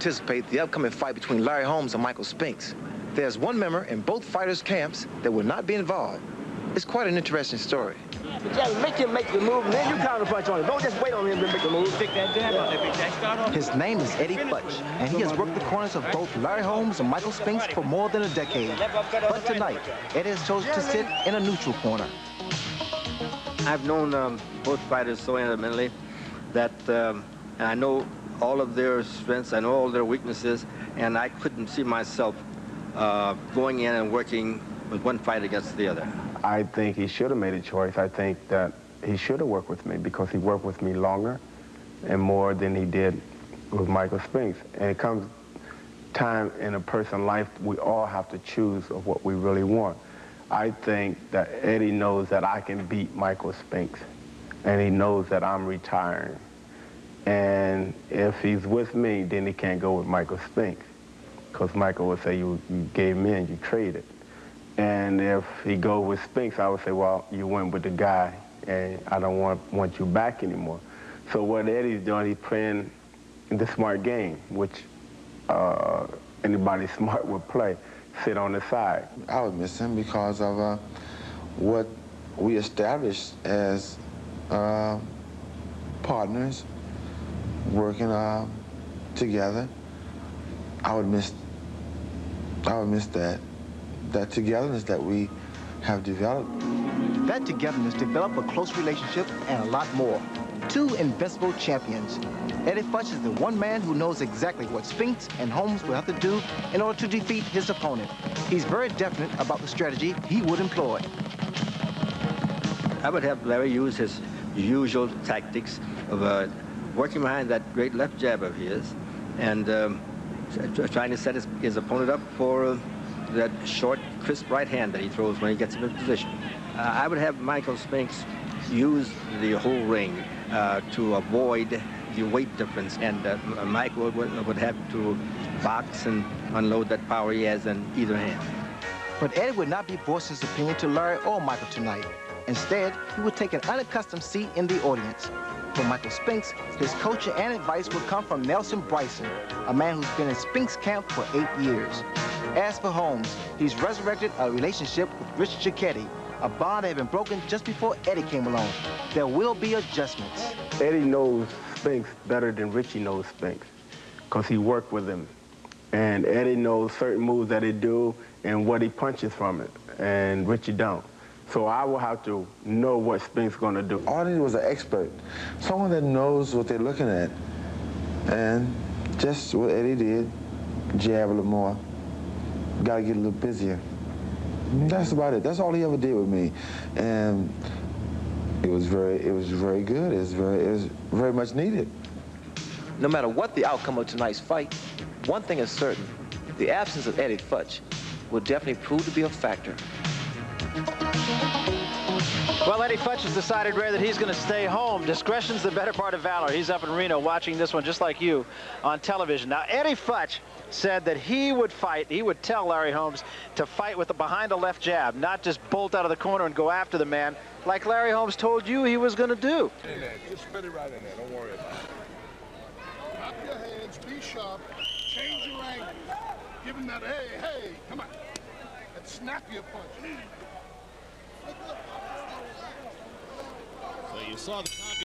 anticipate the upcoming fight between Larry Holmes and Michael Spinks. There's one member in both fighters' camps that will not be involved. It's quite an interesting story. But yeah, make him make the move, and then you counterpunch on him. Don't just wait on him to make the move. Pick that jab out there, Big Jack. Start off. His name is Eddie Futch, and he has worked the corners of both Larry Holmes and Michael Spinks for more than a decade. But tonight, Eddie has chosen to sit in a neutral corner. I've known both fighters so intimately that I know all of their strengths, I know all their weaknesses, and I couldn't see myself going in and working with one fight against the other. I think he should have made a choice. I think that he should have worked with me because he worked with me longer and more than he did with Michael Spinks. And it comes time in a person's life, we all have to choose of what we really want. I think that Eddie knows that I can beat Michael Spinks, and he knows that I'm retiring. And if he's with me, then he can't go with Michael Spinks, because Michael would say, you gave me and you traded. And if he goes with Spinks, I would say, well, you went with the guy, and I don't want you back anymore. So what Eddie's doing, he's playing the smart game, which anybody smart would play. Sit on the side. I would miss him because of what we established as partners, working together. I would miss that togetherness that we have developed. That togetherness developed a close relationship and a lot more. Two invincible champions. Eddie Futch is the one man who knows exactly what Spinks and Holmes will have to do in order to defeat his opponent. He's very definite about the strategy he would employ. I would have Larry use his usual tactics of working behind that great left jab of his and trying to set his opponent up for that short, crisp right hand that he throws when he gets him in position. I would have Michael Spinks use the whole ring to avoid the weight difference, and Michael would have to box and unload that power he has in either hand. But Eddie would not be voicing his opinion to Larry or Michael tonight. Instead, he would take an unaccustomed seat in the audience. For Michael Spinks, his coaching and advice would come from Nelson Bryson, a man who's been in Spinks' camp for 8 years. As for Holmes, he's resurrected a relationship with Rich Giacchetti, a bond that had been broken just before Eddie came along. There will be adjustments. Eddie knows Spinks better than Richie knows Spinks, because he worked with him. And Eddie knows certain moves that he do and what he punches from it, and Richie don't. So I will have to know what Spinks is going to do. All I needed was an expert, someone that knows what they're looking at. And just what Eddie did, jab a little more. Got to get a little busier. That's about it. That's all he ever did with me. And it was very good. It was very much needed. No matter what the outcome of tonight's fight, one thing is certain. The absence of Eddie Futch will definitely prove to be a factor. Well, Eddie Futch has decided, Ray, that he's going to stay home. Discretion's the better part of valor. He's up in Reno watching this one just like you on television. Now, Eddie Futch said that he would fight, he would tell Larry Holmes to fight with the behind the left jab, not just bolt out of the corner and go after the man like Larry Holmes told you he was going to do. In there. Just spit it right in there. Don't worry about it. Drop your hands, be sharp, change your angle. Give him that, hey, come on. That snappier punch. So you saw the